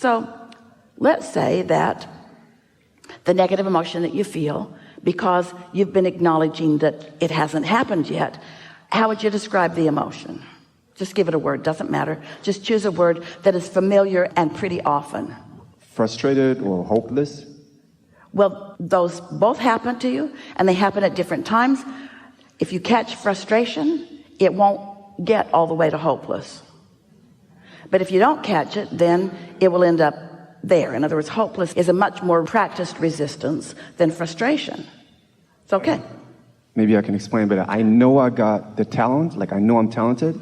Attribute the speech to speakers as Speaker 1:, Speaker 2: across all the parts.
Speaker 1: So let's say that the negative emotion that you feel, because you've been acknowledging that it hasn't happened yet, how would you describe the emotion? Just give it a word, doesn't matter. Just choose a word that is familiar and pretty often.
Speaker 2: Frustrated or hopeless?
Speaker 1: Well, those both happen to you, and they happen at different times. If you catch frustration, it won't get all the way to hopeless. But if you don't catch it, then it will end up there. In other words, hopeless is a much more practiced resistance than frustration. It's okay.
Speaker 2: Maybe I can explain better. I know I got the talent, like I know I'm talented.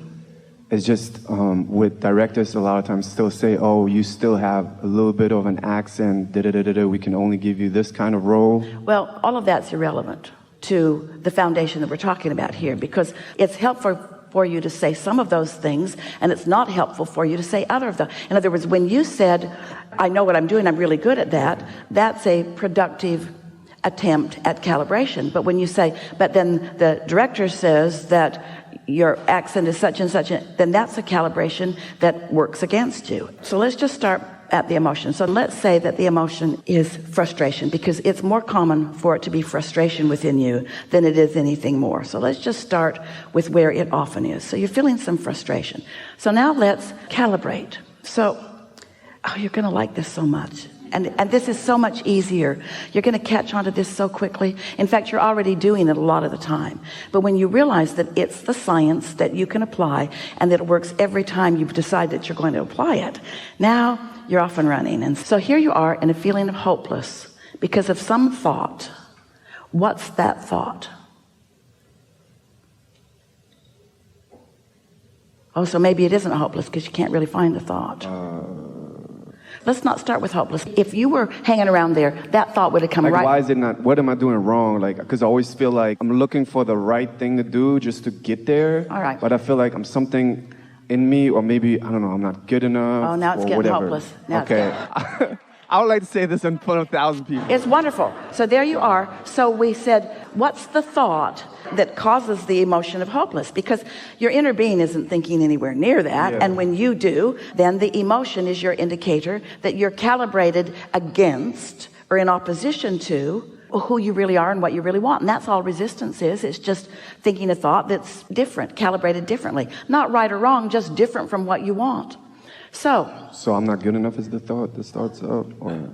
Speaker 2: It's just with directors a lot of times still say, oh, you still have a little bit of an accent, we can only give you this kind of role.
Speaker 1: Well, all of that's irrelevant to the foundation that we're talking about here, because it's helpful for you to say some of those things, and it's not helpful for you to say other of them. In other words, when you said, I know what I'm doing, I'm really good at that, that's a productive attempt at calibration. But when you say, but then the director says that your accent is such and such, then that's a calibration that works against you. So let's just start at the emotion. So let's say that the emotion is frustration, because it's more common for it to be frustration within you than it is anything more. So let's just start with where it often is. So you're feeling some frustration. So now let's calibrate. So, oh, you're going to like this so much. And this is so much easier. You're going to catch on to this so quickly. In fact, you're already doing it a lot of the time. But when you realize that it's the science that you can apply and that it works every time you decide that you're going to apply it, now you're off and running. And so here you are in a feeling of hopeless because of some thought. What's that thought? Oh, so maybe it isn't hopeless because you can't really find the thought. Let's not start with hopeless. If you were hanging around there, that thought would have come right.
Speaker 2: Why is it not, what am I doing wrong? Like, because I always feel like I'm looking for the right thing to do just to get there.
Speaker 1: All right.
Speaker 2: But I feel like I'm something in me, or maybe, I don't know, I'm not good enough.
Speaker 1: Oh, now it's getting
Speaker 2: whatever.
Speaker 1: hopeless. Now
Speaker 2: okay. I would like to say this in front of 1,000 people.
Speaker 1: It's wonderful. So there you are. So we said, what's the thought that causes the emotion of hopeless? Because your inner being isn't thinking anywhere near that.
Speaker 2: Yeah.
Speaker 1: And when you do, then the emotion is your indicator that you're calibrated against or in opposition to who you really are and what you really want. And that's all resistance is. It's just thinking a thought that's different, calibrated differently. Not right or wrong, just different from what you want. So
Speaker 2: I'm not good enough is the thought that starts up? Or...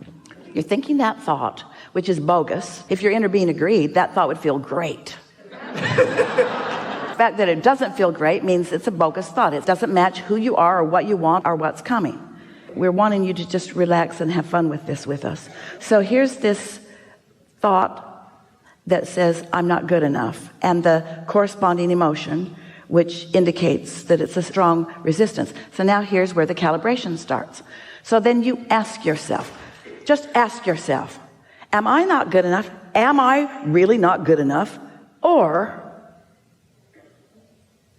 Speaker 1: You're thinking that thought, which is bogus. If your inner being agreed, that thought would feel great. The fact that it doesn't feel great means it's a bogus thought. It doesn't match who you are or what you want or what's coming. We're wanting you to just relax and have fun with this with us. So here's this thought that says, I'm not good enough. And the corresponding emotion, which indicates that it's a strong resistance. So now here's where the calibration starts. So then you ask yourself, just ask yourself, am I not good enough? Am I really not good enough? Or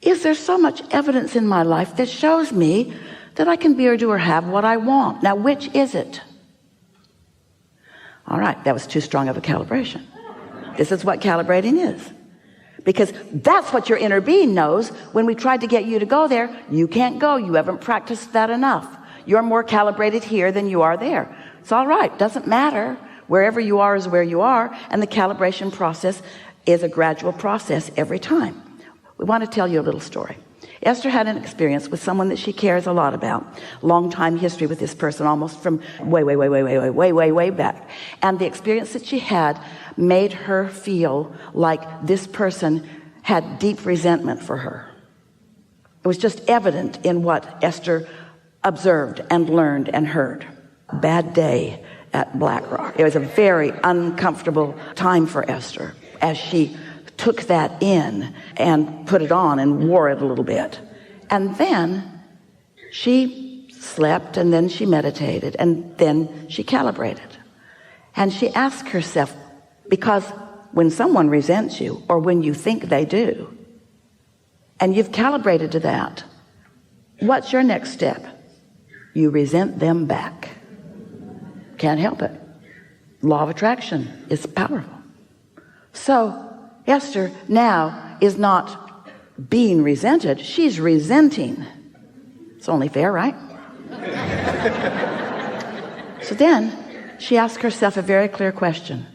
Speaker 1: is there so much evidence in my life that shows me that I can be or do or have what I want? Now, which is it? All right, that was too strong of a calibration. This is what calibrating is. Because that's what your inner being knows. When we tried to get you to go there, you can't go. You haven't practiced that enough. You're more calibrated here than you are there. It's all right. Doesn't matter. Wherever you are is where you are. And the calibration process is a gradual process every time. We want to tell you a little story. Esther had an experience with someone that she cares a lot about. Long time history with this person, almost from way back. And the experience that she had made her feel like this person had deep resentment for her. It was just evident in what Esther observed and learned and heard. Bad day at Black Rock. It was a very uncomfortable time for Esther as she took that in and put it on and wore it a little bit. And then she slept, and then she meditated, and then she calibrated. And she asked herself, because when someone resents you, or when you think they do, and you've calibrated to that, what's your next step? You resent them back. Can't help it. Law of attraction is powerful. So Esther now is not being resented, she's resenting. It's only fair, right? So then she asked herself a very clear question.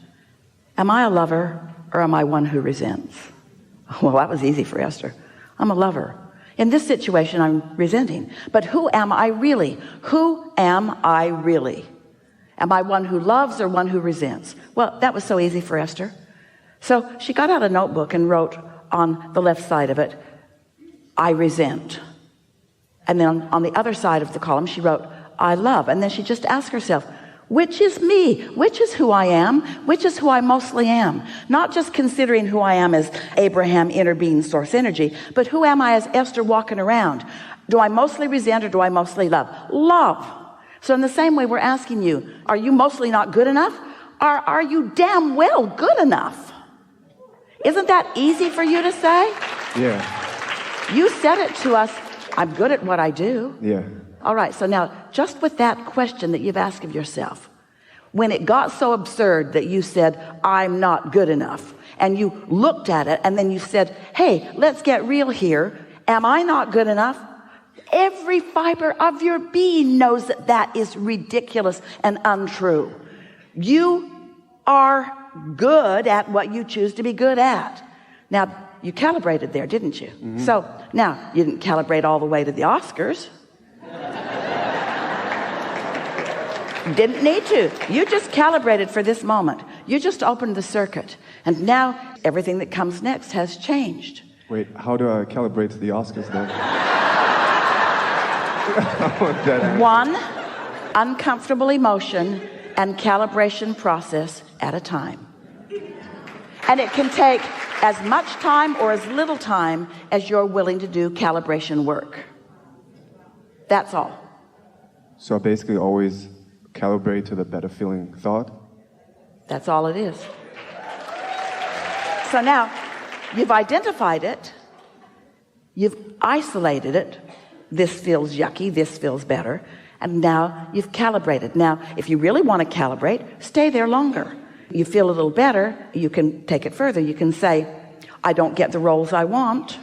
Speaker 1: Am I a lover or am I one who resents? Well, that was easy for Esther. I'm a lover. In this situation, I'm resenting. But who am I really? Who am I really? Am I one who loves or one who resents? Well, that was so easy for Esther. So she got out a notebook and wrote on the left side of it, I resent. And then on the other side of the column, she wrote, I love. And then she just asked herself, which is me? Which is who I am? Which is who I mostly am? Not just considering who I am as Abraham, inner being, source energy, but who am I as Esther walking around? Do I mostly resent or do I mostly love? Love. So in the same way, we're asking you, are you mostly not good enough? Or are you damn well good enough? Isn't that easy for you to say?
Speaker 2: Yeah.
Speaker 1: You said it to us, I'm good at what I do.
Speaker 2: Yeah.
Speaker 1: All right, so now, just with that question that you've asked of yourself, when it got so absurd that you said, I'm not good enough, and you looked at it, and then you said, hey, let's get real here. Am I not good enough? Every fiber of your being knows that that is ridiculous and untrue. You are good at what you choose to be good at. Now, you calibrated there, didn't you? Mm-hmm. So, now, you didn't calibrate all the way to the Oscars. Didn't need to. You just calibrated for this moment. You just opened the circuit. And now everything that comes next has changed.
Speaker 2: Wait, how do I calibrate to the Oscars then?
Speaker 1: One uncomfortable emotion and calibration process at a time. And it can take as much time or as little time as you're willing to do calibration work. That's all.
Speaker 2: So I basically always calibrate to the better feeling thought?
Speaker 1: That's all it is. So now, you've identified it, you've isolated it, this feels yucky, this feels better, and now you've calibrated. Now, if you really want to calibrate, stay there longer. You feel a little better, you can take it further. You can say, I don't get the roles I want,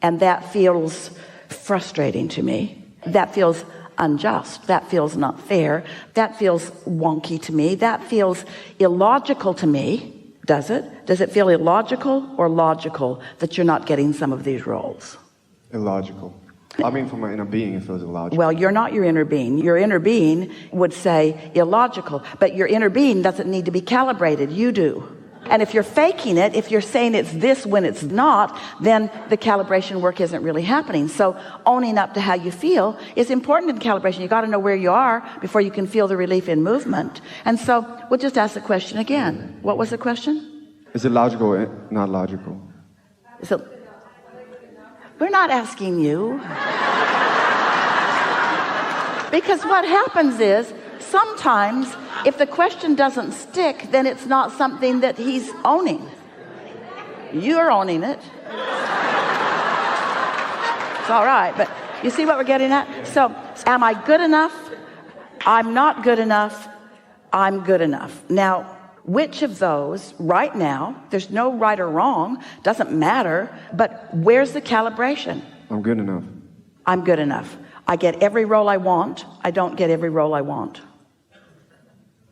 Speaker 1: and that feels frustrating to me. That feels unjust. That feels not fair. That feels wonky to me. That feels illogical to me. Does it? Does it feel illogical or logical that you're not getting some of these roles?
Speaker 2: Illogical. I mean, for my inner being, it feels illogical.
Speaker 1: Well, you're not your inner being. Your inner being would say illogical, but your inner being doesn't need to be calibrated. You do. And if you're faking it, if you're saying it's this when it's not, then the calibration work isn't really happening. So owning up to how you feel is important in calibration. You got to know where you are before you can feel the relief in movement. And so we'll just ask the question again. What was the question?
Speaker 2: Is it logical or not logical?
Speaker 1: So we're not asking you. Because what happens is sometimes if the question doesn't stick, then it's not something that he's owning. You're owning it. It's all right, but you see what we're getting at? So, am I good enough? I'm not good enough. I'm good enough. Now, which of those right now, there's no right or wrong, doesn't matter, but where's the calibration?
Speaker 2: I'm good enough.
Speaker 1: I'm good enough. I get every role I want. I don't get every role I want.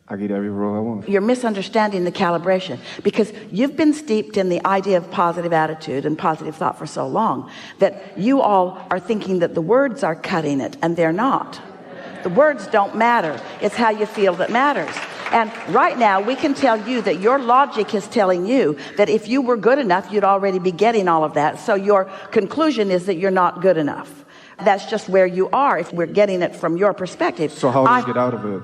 Speaker 2: I get every role I want.
Speaker 1: You're misunderstanding the calibration because you've been steeped in the idea of positive attitude and positive thought for so long that you all are thinking that the words are cutting it, and they're not. The words don't matter. It's how you feel that matters. And right now we can tell you that your logic is telling you that if you were good enough, you'd already be getting all of that. So your conclusion is that you're not good enough. That's just where you are if we're getting it from your perspective.
Speaker 2: So how do I get out of it?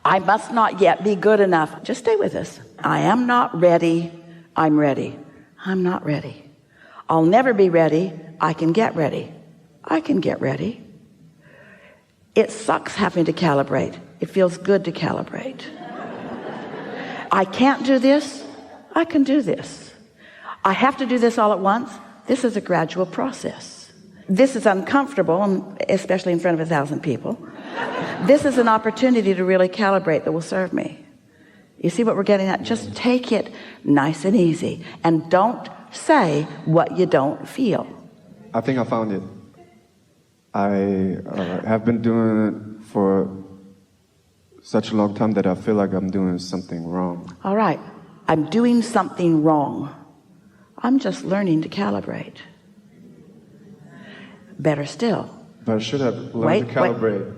Speaker 1: I must not yet be good enough. Just stay with us. I am not ready. I'm ready. I'm not ready. I'll never be ready. I can get ready. I can get ready. It sucks having to calibrate. It feels good to calibrate. I can't do this. I can do this. I have to do this all at once. This is a gradual process. This is uncomfortable, especially in front of 1,000 people. This is an opportunity to really calibrate that will serve me. You see what we're getting at? Just take it nice and easy and don't say what you don't feel.
Speaker 2: I think I found it. I have been doing it for such a long time that I feel like I'm doing something wrong.
Speaker 1: All right. I'm doing something wrong. I'm just learning to calibrate. Better still.
Speaker 2: But I should have learned to calibrate.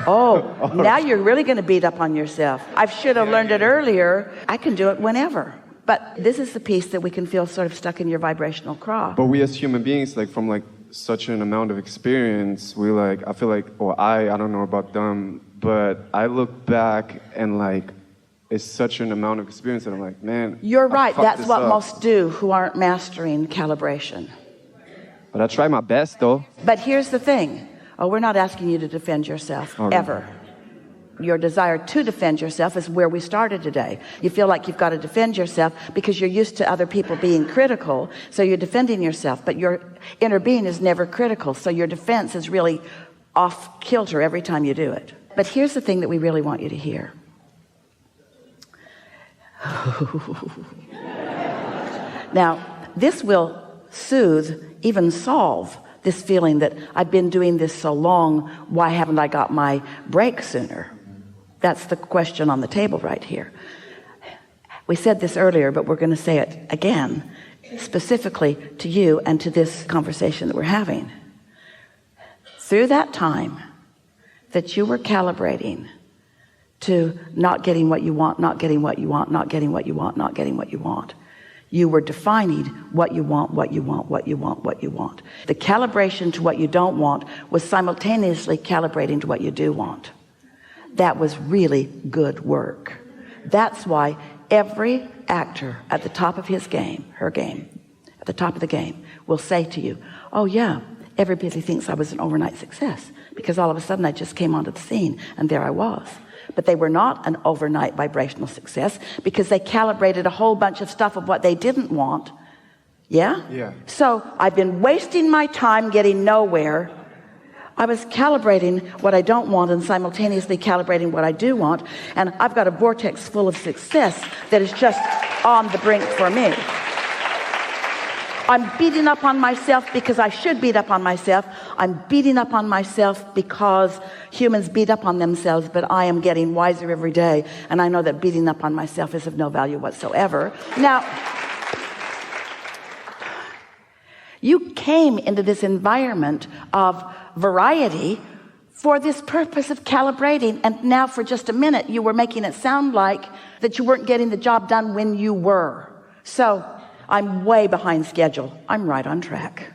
Speaker 1: Oh, now you're really going to beat up on yourself. I should have learned it earlier. I can do it whenever. But this is the piece that we can feel sort of stuck in your vibrational craw.
Speaker 2: But we as human beings, like from like such an amount of experience, we like, I feel like, or I don't know about them, but I look back and like, it's such an amount of experience that I'm like, man.
Speaker 1: You're right. That's what most do who aren't mastering calibration.
Speaker 2: But I try my best, though.
Speaker 1: But here's the thing. Oh, we're not asking you to defend yourself, ever. Your desire to defend yourself is where we started today. You feel like you've got to defend yourself because you're used to other people being critical, so you're defending yourself. But your inner being is never critical, so your defense is really off kilter every time you do it. But here's the thing that we really want you to hear. Now, this will soothe, even solve this feeling that I've been doing this so long, why haven't I got my break sooner? That's the question on the table right here. We said this earlier, but we're going to say it again, specifically to you and to this conversation that we're having. Through that time that you were calibrating to not getting what you want, not getting what you want, not getting what you want, not getting what you want, you were defining what you want, what you want, what you want, what you want. The calibration to what you don't want was simultaneously calibrating to what you do want. That was really good work. That's why every actor at the top of his game, her game, at the top of the game, will say to you, oh yeah, everybody thinks I was an overnight success because all of a sudden I just came onto the scene and there I was. But they were not an overnight vibrational success because they calibrated a whole bunch of stuff of what they didn't want. Yeah?
Speaker 2: Yeah.
Speaker 1: So I've been wasting my time getting nowhere. I was calibrating what I don't want and simultaneously calibrating what I do want. And I've got a vortex full of success that is just on the brink for me. I'm beating up on myself because I should beat up on myself. I'm beating up on myself because humans beat up on themselves, but I am getting wiser every day. And I know that beating up on myself is of no value whatsoever. Now, you came into this environment of variety for this purpose of calibrating. And now for just a minute, you were making it sound like that you weren't getting the job done when you were. So I'm way behind schedule. I'm right on track.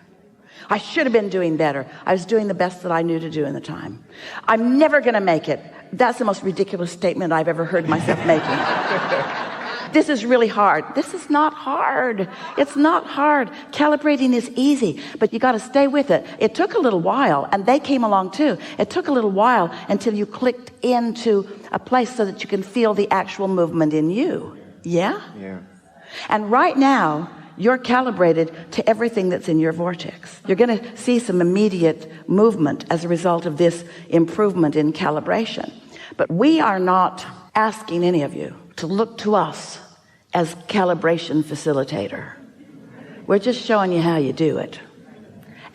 Speaker 1: I should have been doing better. I was doing the best that I knew to do in the time. I'm never going to make it. That's the most ridiculous statement I've ever heard myself making. This is really hard. This is not hard. It's not hard. Calibrating is easy, but you got to stay with it. It took a little while, and they came along too. It took a little while until you clicked into a place so that you can feel the actual movement in you. Yeah?
Speaker 2: Yeah.
Speaker 1: And right now, you're calibrated to everything that's in your vortex. You're going to see some immediate movement as a result of this improvement in calibration. But we are not asking any of you to look to us as calibration facilitator. We're just showing you how you do it.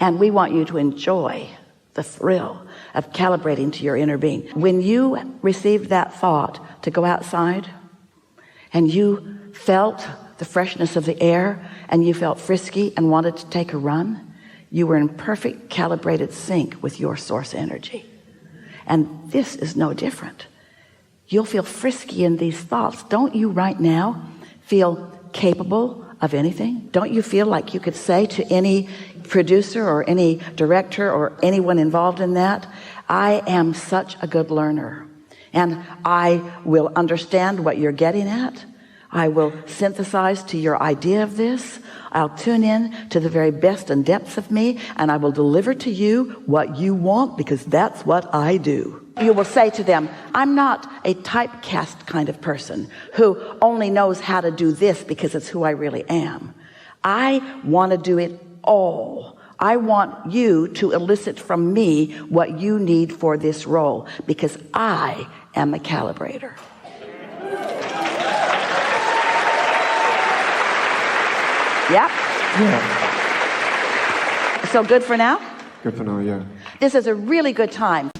Speaker 1: And we want you to enjoy the thrill of calibrating to your inner being. When you received that thought to go outside and you felt the freshness of the air and you felt frisky and wanted to take a run, you were in perfect calibrated sync with your source energy. And this is no different. You'll feel frisky in these thoughts. Don't you right now feel capable of anything? Don't you feel like you could say to any producer or any director or anyone involved in that, I am such a good learner and I will understand what you're getting at. I will synthesize to your idea of this. I'll tune in to the very best and depths of me, and I will deliver to you what you want because that's what I do. You will say to them, I'm not a typecast kind of person who only knows how to do this because it's who I really am. I want to do it all. I want you to elicit from me what you need for this role because I am the calibrator. Yep.
Speaker 2: Yeah.
Speaker 1: So good for now?
Speaker 2: Good for now, yeah.
Speaker 1: This is a really good time.